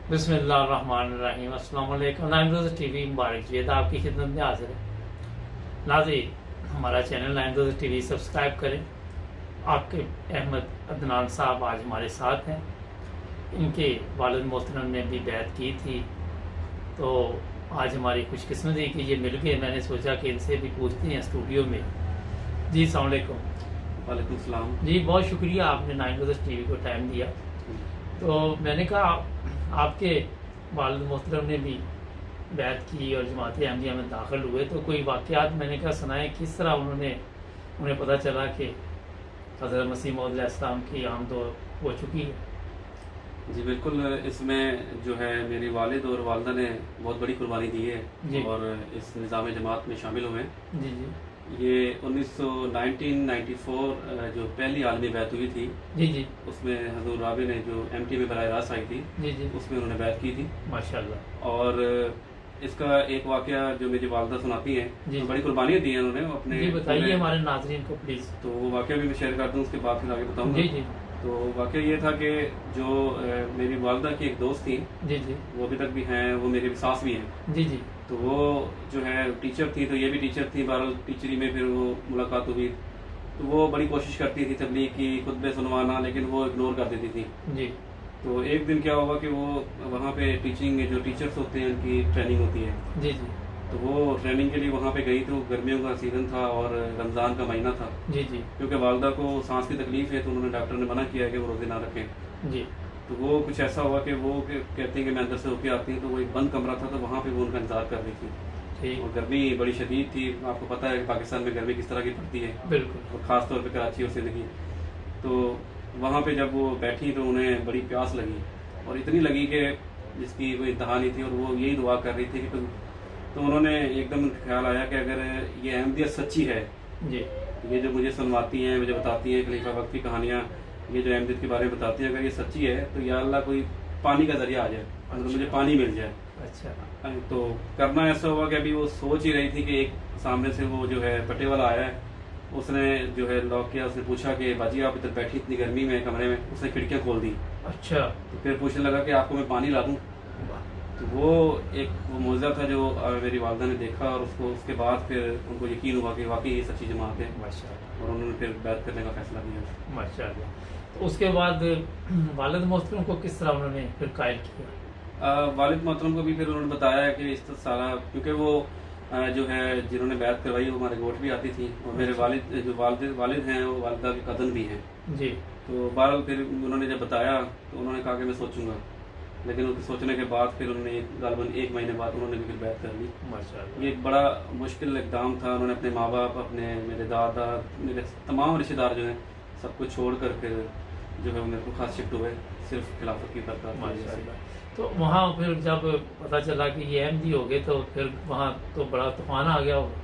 बिस्मिल्लाहिर्रहमानिर्रहीम। अस्सलाम वालेकुम। नाइम रोज़ टीवी मुबारक जी आप की खिदमत में हाजिर है। नाज़रीन, हमारा चैनल नाइम रोज़ टीवी सब्सक्राइब करें। आपके अहमद अदनान साहब आज हमारे साथ हैं। इनके वालिद मोहतरम ने भी बैत की थी, तो आज हमारी खुशकिस्मती कि ये मिल गए। मैंने सोचा कि इनसे भी पूछते हैं स्टूडियो में। जी अस्सलाम वालेकुम। वालेकुम सलाम। जी बहुत शुक्रिया, आपने नाइम रोज़ टीवी को टाइम दिया। तो मैंने कहा आपके वालिद मोहतरम ने भी बैत की और जमात अहमदिया में दाखिल हुए, तो कोई वाक़यात मैंने कहा सुनाए, किस तरह उन्हें पता चला कि हज़रत मसीह मौद अलैहिस्सलाम की आमद हो चुकी है। जी बिल्कुल, इसमें जो है मेरी वालिद और वालदा ने बहुत बड़ी कुर्बानी दी जी। है और इस निज़ाम जमात में शामिल हुए हैं। जी जी ये 1994 जो पहली आलमी बैत हुई थी, जी जी उसमें हजूर राबी ने जो MT में बराह रास्त आई थी, जी जी उसमें उन्होंने बैत की थी। माशाल्लाह। और इसका एक वाक़या जो मेरी वालदा सुनाती हैं, जी। तो बड़ी कुर्बानियाँ दी हैं उन्होंने अपने। जी बताइए हमारे नाज़रीन को प्लीज़। तो वो वाक़या भी मैं शेयर करता हूँ, उसके बाद फिर आगे बताऊँगा। जी जी तो वाक़या ये था कि जो मेरी वालदा की एक दोस्त थी, जी जी वो अभी तक भी हैं, वो मेरी सास भी हैं। जी जी तो वो जो है टीचर थी, तो ये भी टीचर थी। बहरहाल टीचरी में फिर वो मुलाकात हुई, तो वो बड़ी कोशिश करती थी तबलीग की, खुतबे सुनवाना, लेकिन वो इग्नोर कर देती थी। जी तो एक दिन क्या हुआ कि वो वहाँ पे टीचिंग जो टीचर्स होते हैं उनकी ट्रेनिंग होती है, जी जी तो वो ट्रेनिंग के लिए वहाँ पे गई। तो गर्मियों का सीज़न था और रमज़ान का महीना था, जी जी क्योंकि वालदा को सांस की तकलीफ है, तो उन्होंने डॉक्टर ने मना किया है कि वो रोज़े ना रखें। जी तो वो कुछ ऐसा हुआ कि वो कहती हैं कि मैं अंदर से होके आती हूँ, तो वो एक बंद कमरा था, तो वहाँ पे वो उनका इंतजार कर रही थी। ठीक, और गर्मी बड़ी शदीद थी, आपको पता है कि पाकिस्तान में गर्मी किस तरह की पड़ती है, बिल्कुल। और ख़ास तौर पे कराची और सिंध की। तो वहाँ पे जब वो बैठी तो उन्हें बड़ी प्यास लगी, और इतनी लगी कि जिसकी कोई इंतहा नहीं थी, और वो यही दुआ कर रही थी कि तो उन्होंने एकदम ख्याल आया कि अगर ये अहमदियत सच्ची है, जी ये जो मुझे सुनवाती हैं, मुझे बताती हैं खलीफा वक्त की कहानियाँ, ये जो अहमदियत के बारे में बताती हैं, अगर ये सच्ची है तो या अल्लाह कोई पानी का जरिया आ जाए, मतलब मुझे पानी मिल जाए। अच्छा। तो करना ऐसा हुआ कि अभी वो सोच ही रही थी कि एक सामने से वो जो है पट्टे वाला आया है। उसने जो है लॉक किया, उसने पूछा कि बाजी आप इधर बैठी इतनी गर्मी में कमरे में, उसने खिड़कियाँ खोल दी। अच्छा। तो फिर पूछने लगा कि आपको मैं पानी ला दूँ। तो वो मौजज़ा था जो मेरी वालदा ने देखा, और उसके बाद फिर उनको यकीन हुआ कि वाकई ये सच्ची जमात है, माशाल्लाह और उन्होंने फिर बैत करने का फैसला किया। माशाल्लाह। तो उसके बाद वालिद मोहतरम को किस तरह उन्होंने फिर कायल किया? वालिद मोहतरम को भी फिर उन्होंने बताया कि इस सारा, क्योंकि वो जो है जिन्होंने बैत करवाई वो हमारे गोट भी आती थी, और मेरे वालिद जो वालिद हैं वो वालिदा के कज़न भी हैं। जी। तो बहरहाल फिर उन्होंने जब बताया तो उन्होंने कहा कि मैं सोचूंगा, लेकिन उनके सोचने के बाद फिर उन्होंने गालबन 1 महीने बाद उन्होंने भी फिर बैत कर ली। माशाल्लाह। ये एक बड़ा मुश्किल इक़दाम था। उन्होंने अपने माँ बाप, अपने मेरे दादा, मेरे तमाम रिश्तेदार जो हैं सबको छोड़ कर फिर जो है मेरे को खास शिफ्ट हुए, सिर्फ खिलाफत की बरकत की वजह से। माशाल्लाह। तो वहाँ फिर जब पता चला कि ये अहमदी हो गए, तो फिर वहाँ तो बड़ा तूफान आ गया होगा।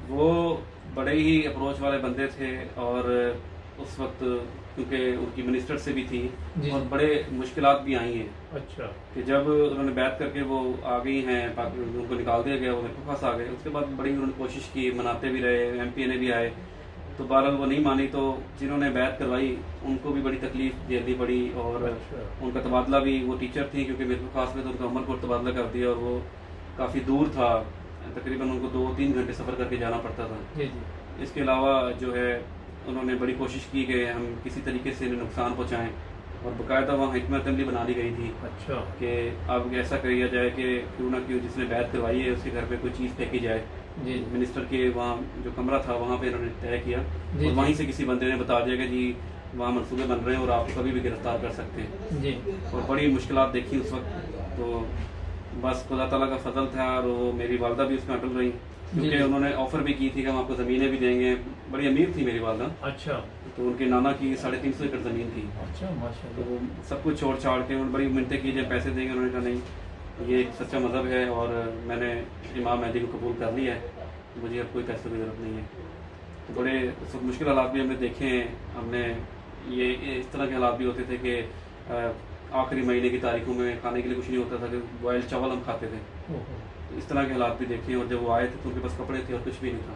वो बड़े ही अप्रोच वाले बंदे थे, और उस वक्त क्योंकि उनकी मिनिस्टर से भी थी, जी। और बड़े मुश्किलात भी आई हैं अच्छा। कि जब उन्होंने बैत करके वो आ गई हैं, उनको निकाल दिया गया, वो मेरे को पास आ गए। उसके बाद बड़ी उन्होंने कोशिश की, मनाते भी रहे, MPA भी आए, तो बहरहाल वो नहीं मानी। तो जिन्होंने बैत करवाई उनको भी बड़ी तकलीफ झेलनी पड़ी, और अच्छा। उनका तबादला भी, वो टीचर थी क्योंकि मेरे को खास में, तो उनका उमरकोट तबादला कर दिया, और वो काफ़ी दूर था, तकरीबन उनको 2-3 घंटे सफ़र करके जाना पड़ता था। जी जी इसके अलावा जो है उन्होंने बड़ी कोशिश की कि हम किसी तरीके से इन्हें नुकसान पहुँचाएँ, और बाकायदा वहाँ हिकमत अमली बना ली गई थी अच्छा। कि अब ऐसा किया जाए कि क्यों ना क्यों जिसने बैत करवाई है उसके घर पे कोई चीज़ फेंकी जाए। जी मिनिस्टर के वहाँ जो कमरा था वहाँ पे इन्होंने तय किया, जी। और वहीं से किसी बंदे ने बता दिया कि जी वहाँ मनसूबे बन रहे हैं और आप कभी भी गिरफ्तार कर सकते हैं। जी और बड़ी मुश्किलात देखी उस वक्त। तो बस खुदा ताला का फजल था, और वो मेरी वालदा भी उसमें अटल रही, क्योंकि जी। उन्होंने ऑफर भी की थी कि हम आपको ज़मीनें भी देंगे। बड़ी अमीर थी मेरी वालदा, अच्छा। तो उनके नाना की 350 एकड़ ज़मीन थी। अच्छा तो माशाल्लाह। वो सब कुछ छोड़ छाड़ के उन्होंने बड़ी मिन्नतें की जब पैसे देंगे। उन्होंने कहा नहीं, ये एक सच्चा मज़हब है, और मैंने इमाम मेहदी को कबूल कर लिया है, मुझे अब कोई पैसों की ज़रूरत नहीं है। तो बड़े उस वक्त मुश्किल हालात भी हमने देखे हैं। हमने ये इस तरह के हालात भी होते थे कि आखिरी महीने की तारीखों में खाने के लिए कुछ नहीं होता था, कि बॉयल चावल हम खाते थे। ओहो। तो इस तरह के हालात भी देखे हैं, और जब वो आए थे तो उनके पास कपड़े थे और कुछ भी नहीं था।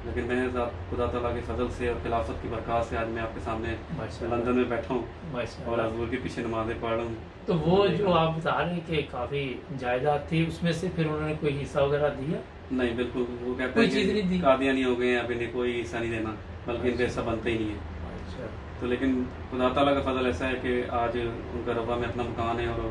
लेकिन मैं खुदा ताला के फजल से और खिलाफत की बरकत से आज मैं आपके सामने माशाल्लाह। लंदन में बैठा हूँ और माशाल्लाह। हजूर के पीछे नमाजें पढ़ रहा हूँ। तो वो जो आप बता रहे हैं कि काफी जायदाद थी, उसमें से फिर उन्होंने कोई हिस्सा वगैरह दिया? नहीं, बिल्कुल वो कहते कोई हैं चीज़ नहीं दी? कि कादियानी हो गए हैं, अब इन्हें कोई हिस्सा नहीं देना, बल्कि इनका हिस्सा बनता ही नहीं है। अच्छा। तो लेकिन खुदा ताला का फजल ऐसा है कि आज उनका रबा में अपना मकान है और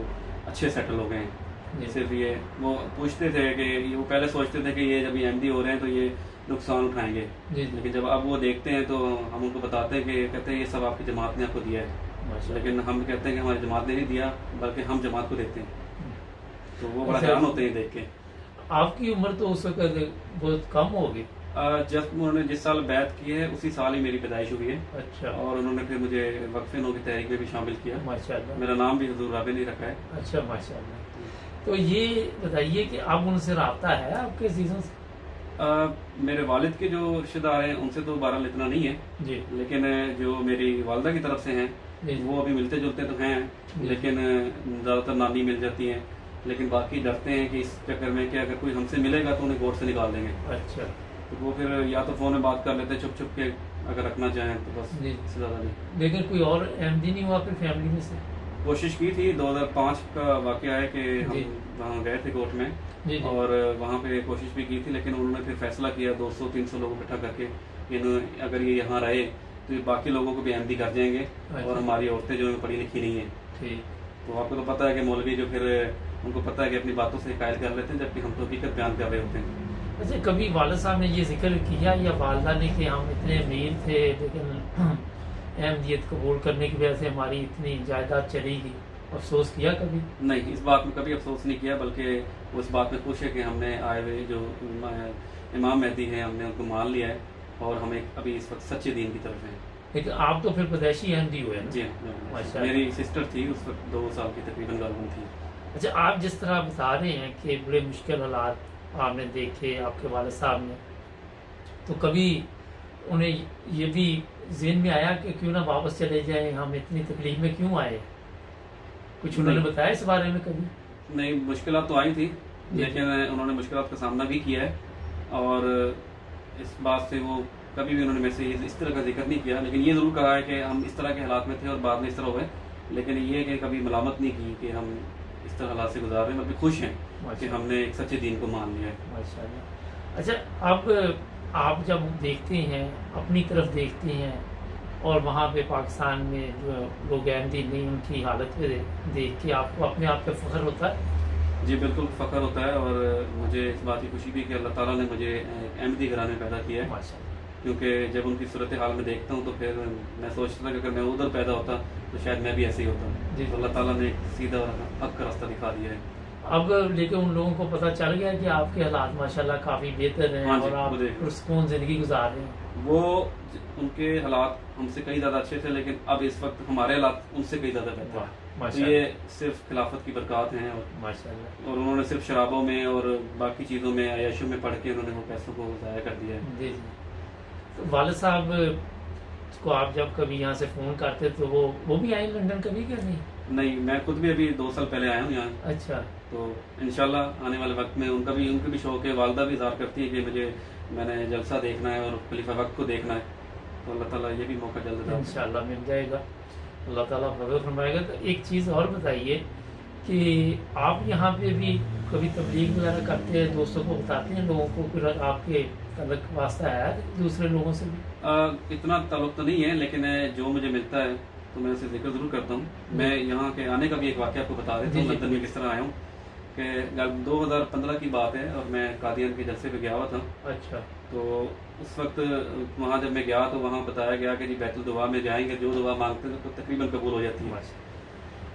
अच्छे सेटल हो गए हैं। जी। सिर्फ ये वो पूछते थे कि वो पहले सोचते थे कि ये जब एमडी हो रहे हैं तो ये नुकसान उठाएंगे, जी जी। लेकिन जब अब वो देखते हैं तो हम उनको बताते हैं कि कहते हैं ये सब आपकी जमात ने आपको दिया है, माशाल्लाह। लेकिन हम कहते हैं कि हमारी जमात ने नहीं दिया, बल्कि हम जमात को देते हैं। तो वो बड़ा अच्छा। हैरान होते हैं देख के। आपकी उम्र तो उस वक्त बहुत कम होगी। जब उन्होंने जिस साल बैत की है उसी साल ही मेरी पैदाइश हुई है, अच्छा। और उन्होंने फिर मुझे वक्फे नो की तहरीक में भी शामिल किया। माशाल्लाह। मेरा नाम भी हजूर राबे ने रखा है। अच्छा माशाल्लाह। तो ये बताइए कि अब उनसे राब्ता है आपके सीजन से? मेरे वालिद के जो रिश्तेदार हैं उनसे तो बहरहाल इतना नहीं है, जी लेकिन जो मेरी वालदा की तरफ से हैं जी। वो अभी मिलते जुलते तो हैं, जी। लेकिन ज़्यादातर नानी मिल जाती हैं, लेकिन बाकी डरते हैं कि इस चक्कर में कि अगर कोई हमसे मिलेगा तो उन्हें गोद से निकाल देंगे। अच्छा। तो वो फिर या तो फ़ोन में बात कर लेते हैं छुप छुप के, अगर रखना चाहें तो बस, जी। इससे ज़्यादा नहीं। लेकिन कोई और एमडी नहीं हुआ फिर फैमिली में से? कोशिश की थी, 2005 का वाकया है कि जी। हम वहाँ गए थे कोर्ट में, जी जी। और वहाँ पे कोशिश भी की थी, लेकिन उन्होंने फिर फैसला किया 200-300 लोगों को इकट्ठा करके, इन्होंने अगर ये यहाँ रहे तो ये बाकी लोगों को भी एमडी कर जाएंगे, और हमारी औरतें जो हैं पढ़ी लिखी नहीं हैं। ठीक। तो आपको तो पता है कि मौलवी जो फिर उनको पता है कि अपनी बातों से कायल कर लेते हैं, जबकि हम तो हकीकत बयान कर रहे होते हैं। अच्छा, कभी वालिद साहब ने ये जिक्र किया या वालदा ने कि हम इतने अमीर थे लेकिन अहमदियत कबूल करने की वजह से हमारी इतनी जायदाद चली गई, अफसोस किया कभी? नहीं, इस बात में कभी अफसोस नहीं किया, बल्कि वो इस बात में खुश है कि हमने आए हुए जो इमाम मेहदी हैं हमने उनको मान लिया है, और हम एक अभी इस वक्त सच्चे दीन की तरफ हैं। लेकिन आप तो फिर पैदाइशी अहमदी हुए ना? जी हाँ, माशाल्लाह। मेरी सिस्टर थी उस वक्त 2 साल की तकरीबन गालबन थी। अच्छा, आप जिस तरह बता रहे हैं कि बड़े मुश्किल हालात आपने देखे आपके वालिद साहब ने, तो कभी उन्हें ये भी ज़हन में आया कि क्यों ना वापस चले जाएं, हम इतनी तकलीफ में क्यों आए? कुछ उन्होंने नहीं। बताया इस बारे में कभी? नहीं, मुश्किलात तो आई थी, जी। लेकिन उन्होंने मुश्किलात का सामना भी किया है, और इस बात से वो कभी भी उन्होंने मेरे से इस तरह का जिक्र नहीं किया, लेकिन ये ज़रूर कहा है कि हम इस तरह के हालात में थे और बाद में इस तरह हुए, लेकिन ये कि कभी मलामत नहीं की कि हम इस तरह हालात से गुजार रहे हैं, बल्कि खुश हैं कि माशाल्लाह। हमने एक सच्चे दीन को मान लिया है। माशाल्लाह। अच्छा, अब आप जब देखते हैं, अपनी तरफ देखते हैं, और वहाँ पे पाकिस्तान में जो लोग अहमदी नहीं, उनकी हालत पे देख के आपको अपने आप पे फख्र होता है? जी बिल्कुल फ़ख्र होता है, और मुझे इस बात की खुशी भी कि अल्लाह ताला ने मुझे अहमदी घराने में पैदा किया है, माशाल्लाह। क्योंकि जब उनकी सूरत हाल में देखता हूँ तो फिर मैं सोचता था कि अगर मैं उधर पैदा होता तो शायद मैं भी ऐसे ही होता। जी। तो अल्लाह ताला ने एक सीधा और हक का रास्ता दिखा दिया है। अब लेकिन उन लोगों को पता चल गया कि आपके हालात माशाल्लाह काफ़ी बेहतर हैं, हाँ जी, और आप वो देख। सुकून ज़िंदगी गुजार रहे हैं। वो उनके हालात हमसे कई ज़्यादा अच्छे थे, लेकिन अब इस वक्त हमारे हालात उनसे कई ज़्यादा बेहतर वाह, हैं। तो माशाल्लाह। ये सिर्फ खिलाफत की बरकत हैं, माशाल्लाह। और उन्होंने सिर्फ शराबों में और बाकी चीज़ों में अयशों में पढ़ के उन्होंने वो पैसों को ज़ाया कर दिया है। जी जी। तो वालिद साहब को आप जब कभी यहाँ से फ़ोन करते तो वो भी आए लंदन कभी क्या नहीं? नहीं, मैं खुद भी अभी 2 साल पहले आया हूँ यहाँ, अच्छा। तो इंशाल्लाह आने वाले वक्त में उनका भी शौक है। वालदा भी इज़हार करती है कि मैंने जलसा देखना है और खलीफा वक्त को देखना है, तो अल्लाह ताला ये भी मौका जल्द देता है। इंशाल्लाह मिल जाएगा, अल्लाह ताला फजल फरमाएगा। तो एक चीज़ और बताइए कि आप यहाँ पे भी कभी तबलीग वगैरह करते हैं, दोस्तों को बताते हैं, लोगों को फिर आपके तलक वास्ता है दूसरे लोगों से भी? इतना ताल्लुक तो नहीं है, लेकिन जो मुझे मिलता है तो मैं उसे जिक्र ज़रूर करता हूँ। मैं यहाँ के आने का भी एक वाक़या आपको बता देता जी, हूँ, जी। लंदन में किस तरह आया हूँ। कि 2015 की बात है, और मैं कादियान के जलसे पे गया हुआ था। अच्छा। तो उस वक्त वहाँ जब मैं गया तो वहाँ बताया गया कि जी बैतुल दुआ में जाएंगे, जो दुआ मांगते हैं तो तकरीबन कबूल हो जाती है। माशाल्लाह।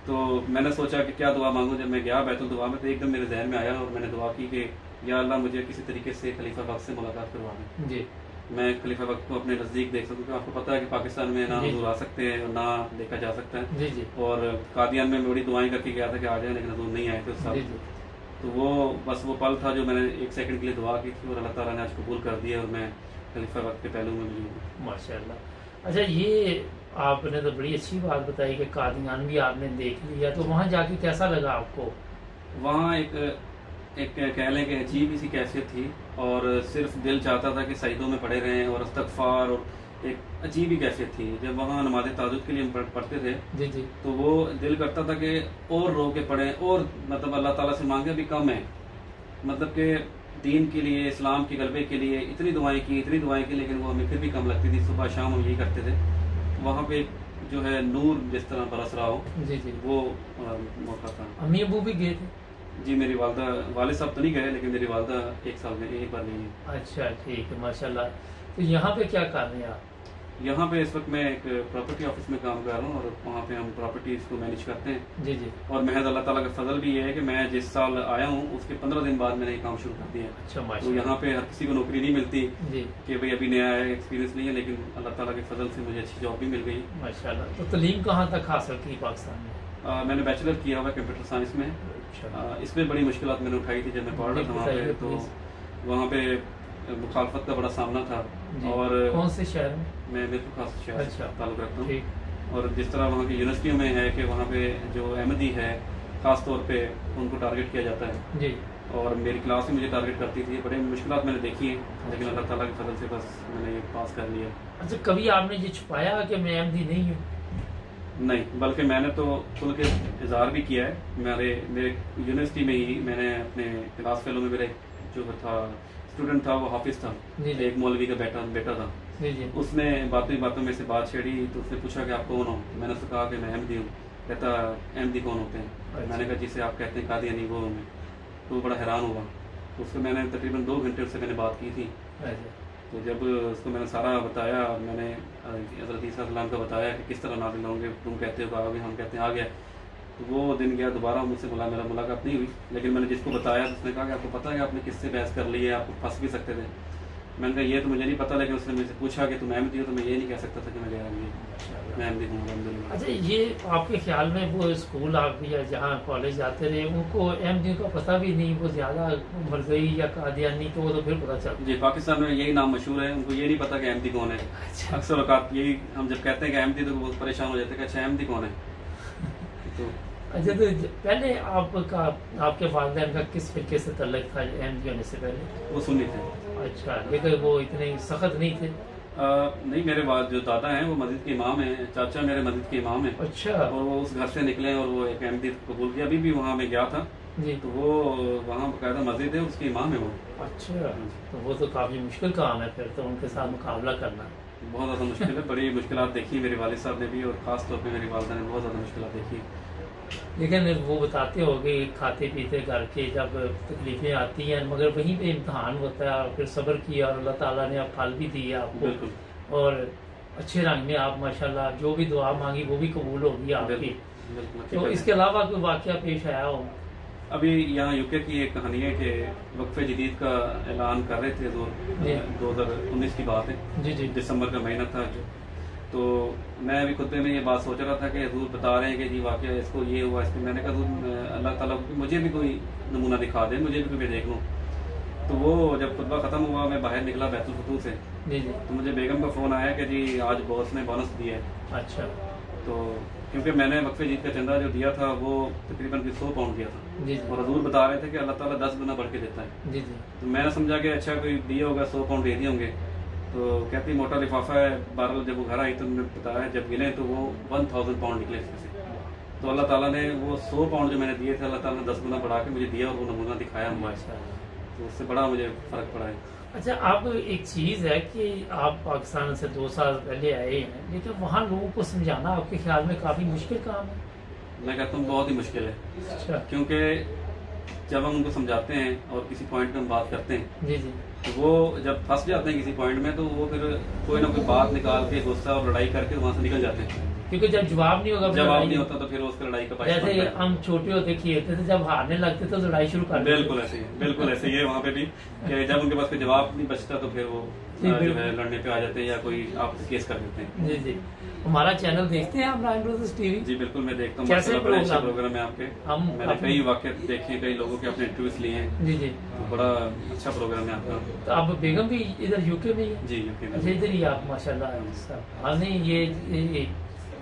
तो मैंने सोचा कि क्या दुआ मांगूं। जब मैं गया बैतुल दुआ में तो एकदम मेरे जहन में आया, और मैंने दुआ की कि या अल्लाह मुझे किसी तरीके से खलीफा वक्त से मुलाकात करवा दें, जी मैं खलीफा वक्त को अपने नज़दीक देख सकूँ। क्योंकि आपको पता है कि पाकिस्तान में ना जी। हजूर आ सकते हैं और ना देखा जा सकता है। जी जी। और कादियान में मैं बड़ी दुआएं करके गया था कि आ जाए, लेकिन हजूर नहीं आए थे उस साल। जी जी। तो वो बस वो पल था जो मैंने 1 सेकंड के लिए दुआ की थी, और अल्लाह ताला ने आज कबूल कर दिया, और मैं खलीफा वक्त के पहलू में मौजूद हूँ। माशाल्लाह। अच्छा, ये आपने तो बड़ी अच्छी बात बताई कि कादियान भी आपने देख लिया, तो वहाँ जाके कैसा लगा आपको? वहाँ एक ایک کہہ لیں کہ عجیب ہی سی کیفیت تھی، اور صرف دل چاہتا تھا کہ سجدوں میں پڑے رہیں اور استغفار، اور ایک عجیب ہی کیفیت تھی. جب وہاں نماز تہجد کے لیے ہم پڑھتے تھے جی جی تو وہ دل کرتا تھا کہ اور رو کے پڑھیں، اور مطلب اللہ تعالیٰ سے مانگے بھی کم ہے. مطلب کہ دین کے لیے، اسلام کے غلبے کے لیے اتنی دعائیں کی، لیکن وہ ہمیں پھر بھی کم لگتی تھی. صبح شام ہم یہی کرتے تھے. وہاں پہ جو ہے نور جس طرح برس رہا ہو، جی جی. وہ موقع تھا. امی ابو بھی گئے تھے؟ جی میری والدہ، والد صاحب تو نہیں گئے، لیکن میری والدہ ایک سال میں ایک بار گئی ہیں. اچھا ٹھیک ہے، ماشاء اللہ. تو یہاں پہ کیا کر رہے ہیں آپ؟ یہاں پہ اس وقت میں ایک پراپرٹی آفس میں کام کر رہا ہوں، اور وہاں پہ ہم پراپرٹیز کو مینیج کرتے ہیں. جی جی. اور محض اللہ تعالیٰ کا فضل بھی یہ ہے کہ میں جس سال آیا ہوں اس کے 15 دن بعد میں نے یہ کام شروع کر دیا. اچھا تو ماشاء اللہ. یہاں پہ ہر کسی کو نوکری نہیں ملتی جی کہ بھئی ابھی نیا ہے، ایکسپیرینس نہیں ہے، لیکن اللہ تعالیٰ کے فضل سے مجھے اچھی جاب بھی مل گئی. ماشاء اللہ. تو تعلیم کہاں تک حاصل کی پاکستان میں؟ میں نے بیچلر کیا ہوا ہے کمپیوٹر سائنس میں. اچھا. اس میں بڑی مشکلات میں نے اٹھائی تھی جب میں پڑھ رہا تھا وہاں پہ. تو وہاں پہ مخالفت کا بڑا سامنا تھا. جی. اور کون سے شہر میں؟ میں میرے خاص شہر سے اچھا. تعلق رکھتا ہوں. ٹھیک. اور جس طرح وہاں کی یونیورسٹیوں میں ہے کہ وہاں پہ جو احمدی ہے خاص طور پہ ان کو ٹارگٹ کیا جاتا ہے. جی. اور میری کلاس بھی مجھے ٹارگٹ کرتی تھی. بڑے مشکلات میں نے دیکھی ہیں، لیکن اللہ تعالیٰ کے فضل سے بس میں نے یہ پاس کر لیا. اچھا کبھی آپ نے یہ چھپایا کہ میں احمدی نہیں ہوں؟ نہیں، بلکہ میں نے تو کھل کے اظہار بھی کیا ہے. میرے یونیورسٹی میں ہی میں نے اپنے کلاس فیلو میں میرے جو تھا اسٹوڈنٹ تھا وہ حافظ تھا، جی جی. ایک مولوی کا بیٹا تھا. جی جی. اس نے باتوں میں سے بات چھیڑی. تو اس نے پوچھا کہ آپ کون ہو؟ میں نے اس سے کہا کہ میں احمدی ہوں. کہتا احمدی کون ہوتے ہیں؟ میں نے کہا جسے آپ کہتے ہیں قادیانی وہ ہوں میں. تو وہ بڑا حیران ہوا. تو اس سے میں نے تقریباً 2 گھنٹے اس سے میں نے بات کی تھی. تو جب اس کو میں نے سارا بتایا، میں نے حضرت عیسیٰ السلام کا بتایا کہ کس طرح نازل ہوں گے، تم کہتے ہو کہ آگے، ہم کہتے ہیں آ گیا. تو وہ دن گیا، دوبارہ مجھ سے میرا ملاقات نہیں ہوئی. لیکن میں نے جس کو بتایا تو اس نے کہا کہ آپ کو پتہ ہے کہ آپ نے کس سے بحث کر لی ہے، آپ کو پھنس بھی سکتے تھے. میں نے کہا یہ تو مجھے نہیں پتا، لیکن اس نے مجھ سے پوچھا کہ تم احمدی ہو، تو میں یہ نہیں کہہ سکتا تھا کہ میں غیر احمدی ہوں. میں احمدی ہوں الحمدللہ. اچھا یہ آپ کے خیال میں وہ اسکول آپ یا جہاں کالج جاتے رہے ان کو احمدیوں کا پتہ بھی نہیں، وہ زیادہ مرزئی یا قادیانی تو وہ تو پھر پتہ چلتا؟ جی پاکستان میں یہی نام مشہور ہے، ان کو یہ نہیں پتا کہ احمدی کون ہے. اکثر اوقات یہی ہم جب کہتے ہیں کہ احمدی تو وہ پریشان ہو جاتے ہیں کہ اچھا احمدی کون ہے. تو اچھا تو پہلے آپ کے والدین کا کس فرقے سے تعلق تھا احمدی ہونے سے پہلے؟ وہ سنی تھے. اچھا لیکن وہ اتنے سخت نہیں تھے؟ نہیں، میرے بعد جو دادا ہیں وہ مسجد کے امام ہیں، چاچا میرے مسجد کے امام ہیں. اچھا. اور وہ اس گھر سے نکلے اور وہ ایک احمدی قبول کیا. ابھی بھی وہاں میں گیا تھا جی. تو وہ وہاں باقاعدہ مسجد ہے، اس کے امام ہے وہ. اچھا تو وہ تو کافی مشکل کام ہے پھر تو ان کے ساتھ مقابلہ کرنا. بہت زیادہ مشکل ہے. بڑی مشکلات دیکھی میرے والد صاحب نے بھی، اور خاص طور پہ میری والدہ نے بہت زیادہ مشکلات دیکھی. لیکن وہ بتاتے ہو کہ کھاتے پیتے گھر کے جب تکلیفیں آتی ہیں مگر وہیں پہ امتحان ہوتا ہے، اور پھر صبر کیا اور اللہ تعالیٰ نے اب پھل بھی دیا آپ کو. بالکل. اور اچھے رنگ میں آپ ماشاءاللہ جو بھی دعا مانگی وہ بھی قبول ہوگی آپ کی. تو اس کے علاوہ کوئی واقعہ پیش آیا ہو؟ ابھی یہاں یو کے کی ایک کہانی ہے کہ وقف جدید کا اعلان کر رہے تھے. 2019 کی بات ہے. جی جی. دسمبر کا مہینہ تھا جو. تو میں ابھی خطبے میں یہ بات سوچ رہا تھا کہ حضور بتا رہے ہیں کہ جی واقعہ اس کو یہ ہوا، اس کو. میں نے کہا حضور اللہ تعالیٰ مجھے بھی کوئی نمونہ دکھا دے، مجھے بھی کوئی دیکھ لوں. تو وہ جب خطبہ ختم ہوا میں باہر نکلا بیت الفتوح سے. جی جی. تو مجھے بیگم کا فون آیا کہ جی آج باس نے بونس دیا ہے. اچھا. تو کیونکہ میں نے وقف جدید کا چندہ جو دیا تھا وہ تقریباً 100 پاؤنڈ دیا تھا. جی. اور حضور بتا رہے تھے کہ اللہ تعالیٰ 10 گنا بڑھ کے دیتا ہے. جی جی. تو میں نے سمجھا کہ اچھا کوئی دیا ہوگا، 100 پاؤنڈ دے دیے ہوں گے. تو کہتی موٹا لفافہ ہے. بہرحال جب وہ گھر آئی تو انہوں نے بتایا جب گنے تو وہ 1000 پاؤنڈ نکلے اس میں سے. تو اللہ تعالیٰ نے وہ 100 پاؤنڈ جو میں نے دیے تھے اللہ تعالیٰ نے 10 گنا بڑھا کے مجھے دیا اور وہ نمونہ دکھایا ہمارے. تو اس سے بڑا مجھے فرق پڑا ہے. اچھا اب ایک چیز ہے کہ آپ پاکستان سے 2 سال پہلے آئے ہیں، لیکن وہاں لوگوں کو سمجھانا آپ کے خیال میں کافی مشکل کام ہے؟ میں کہتا ہوں بہت ہی مشکل ہے. اچھا. کیونکہ جب ہم ان کو سمجھاتے ہیں اور کسی پوائنٹ پہ ہم بات کرتے ہیں جی جی. تو وہ جب پھنس جاتے ہیں کسی پوائنٹ میں تو وہ پھر کوئی نہ کوئی بات نکال کے غصہ اور لڑائی کر کے وہاں سے نکل جاتے ہیں. کیونکہ جب جواب نہیں ہوگا جواب نہیں ہوتا تو پھر اس پہ لڑائی کا باعث بنتا ہے. جیسے ہم چھوٹے ہوتے کھیلتے تھے، جب ہارنے لگتے تو لڑائی شروع کر دیتے. بالکل ایسے ہی بالکل ایسے ہی ہے وہاں پہ بھی کہ جب ان کے پاس کوئی جواب نہیں بچتا تو پھر وہ جو ہے لڑنے پہ آ جاتے ہیں یا کوئی آپ کیس کر دیتے ہیں. جی جی. ہمارا چینل دیکھتے ہیں آپ لائن بروز ٹی وی؟ جی بالکل میں دیکھتا ہوں. کیسے بڑے اچھے پروگرام ہے آپ کے. میں نے کئی واقعات دیکھے ہیں، کئی لوگوں کے اپنے انٹرویوز لیے ہیں. جی جی. بڑا اچھا پروگرام ہے آپ کا. تو آپ بیگم بھی ادھر یو کے میں ہی؟ جی یو کے اچھا ادھر ہی آپ ماشاء اللہ. ہاں نہیں یہ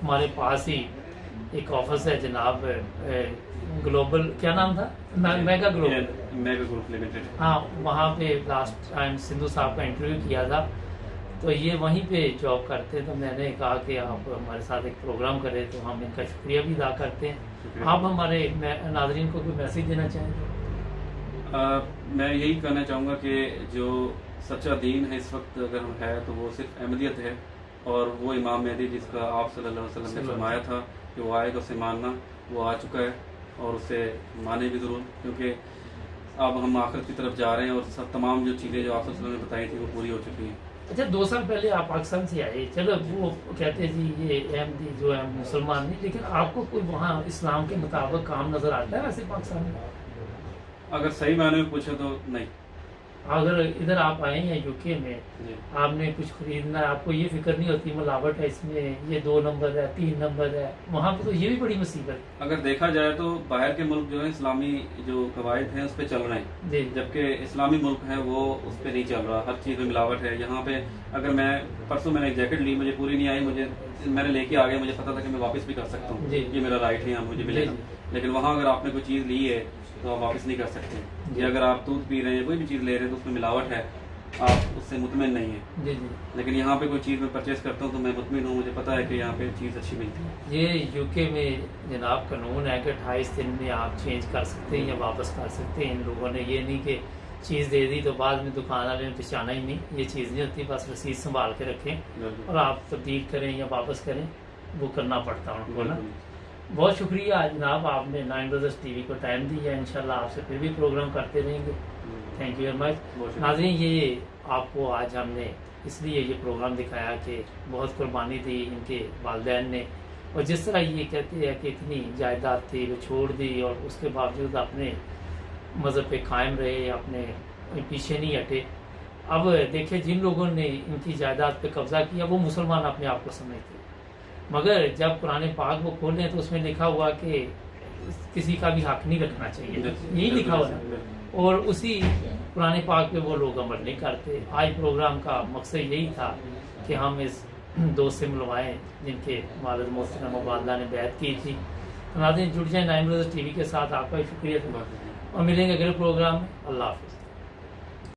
ہمارے پاس ہی एक ऑफिस है जनाब ग्लोबल, क्या नाम था, mega global, mega group limited. हाँ, वहाँ पे लास्ट टाइम सिंधु साहब का इंटरव्यू किया था, तो ये वहीं पे जॉब करते हैं। तो मैंने कहा कि आप हमारे साथ एक प्रोग्राम करें, तो हम इनका शुक्रिया भी अदा करते हैं। आप हमारे नाज़रीन को कोई मैसेज देना चाहेंगे? मैं यही कहना चाहूँगा कि जो सच्चा दीन है इस वक्त अगर है तो वो सिर्फ अहमदियत है, और वो इमाम मेहदी जिसका आप सल्लल्लाहु अलैहि वसल्लम ने फरमाया था कि वो आएगा उसे मानना, वो आ चुका है और उसे माने भी ज़रूर, क्योंकि अब हम आखिरत की तरफ जा रहे हैं और सब तमाम जो चीज़ें जो आप सल्लल्लाहु अलैहि वसल्लम ने बताई थी वो पूरी हो चुकी हैं। अच्छा, 2 साल पहले आप पाकिस्तान से आए, चलो वो कहते हैं जी ये अहमदी जो है मुसलमान नहीं, लेकिन आपको कोई वहाँ इस्लाम के मुताबिक काम नज़र आता है वैसे पाकिस्तान में? अगर सही मायने में पूछे तो नहीं। अगर इधर आप आए हैं यूके में, जी। आपने कुछ खरीदना है, आपको ये फिक्र नहीं होती मिलावट है इसमें, ये 2 नंबर है 3 नंबर है, वहाँ पे तो ये भी बड़ी मुसीबत है। अगर देखा जाए तो बाहर के मुल्क जो है इस्लामी जो कवायद हैं उस पर चल रहे हैं, जी, जबकि इस्लामी मुल्क है वो उस पर नहीं चल रहा, हर चीज़ में मिलावट है। यहाँ पे अगर मैं परसों मैंने एक जैकेट ली, मुझे पूरी नहीं आई, मैंने लेके आ गया, मुझे पता था कि मैं वापस भी कर सकता हूँ, जी। ये मेरा राइट है, यहाँ मुझे मिलेगा। लेकिन वहाँ अगर आपने कोई चीज़ ली है तो आप वापस नहीं कर सकते। या अगर आप दूध पी रहे हैं, कोई भी चीज़ ले रहे हैं तो उसमें मिलावट है, आप उससे मुतमिन नहीं है। जी, जी। लेकिन यहाँ पे कोई चीज़ मैं परचेज करता हूँ तो मैं मुतमिन हूँ, मुझे पता है कि यहाँ पे चीज़ अच्छी मिलती है। ये यूके में जनाब कानून है कि 28 दिन में आप चेंज कर सकते हैं या वापस कर सकते हैं। इन लोगों ने ये नहीं कि चीज़ दे दी तो बाद में दुकान वाले ने पहचाना ही नहीं, ये चीज़ नहीं होती। बस रसीद संभाल के रखें और आप तब्दील करें या वापस करें, वो करना पड़ता है उनको ना। बहुत शुक्रिया जनाब, आपने 9 ब्रदर्स टीवी को टाइम दिया। इंशाल्लाह आपसे फिर भी प्रोग्राम करते रहेंगे। Thank you very much. नाज़रीन, ये आपको आज हमने इसलिए ये प्रोग्राम दिखाया कि बहुत कुर्बानी दी इनके वालिदैन ने, और जिस तरह ये कहते हैं कि इतनी जायदाद थी वो छोड़ दी और उसके बावजूद अपने मज़हब पे कायम रहे, अपने पीछे नहीं हटे। अब देखिए, जिन लोगों ने इनकी जायदाद पे कब्जा किया वो मुसलमान अपने आप को समझते, मगर जब कुरान पाक वो खोलें तो उसमें लिखा हुआ कि किसी का भी हक नहीं रखना चाहिए, यही लिखा हुआ है, और उसी कुरान पाक पे वो लोग अमल नहीं करते। आज प्रोग्राम का मकसद यही था कि हम इस दोस्त से मिलवाएं जिनके वालिद मोहतरम वालिदा ने बैत की थी। नाज़रीन, जुड़ जाए 9 ब्रदर्स टीवी के साथ। आपका भी शुक्रिया और मिलेंगे अगले प्रोग्राम में। अल्लाह हाफ़िज़।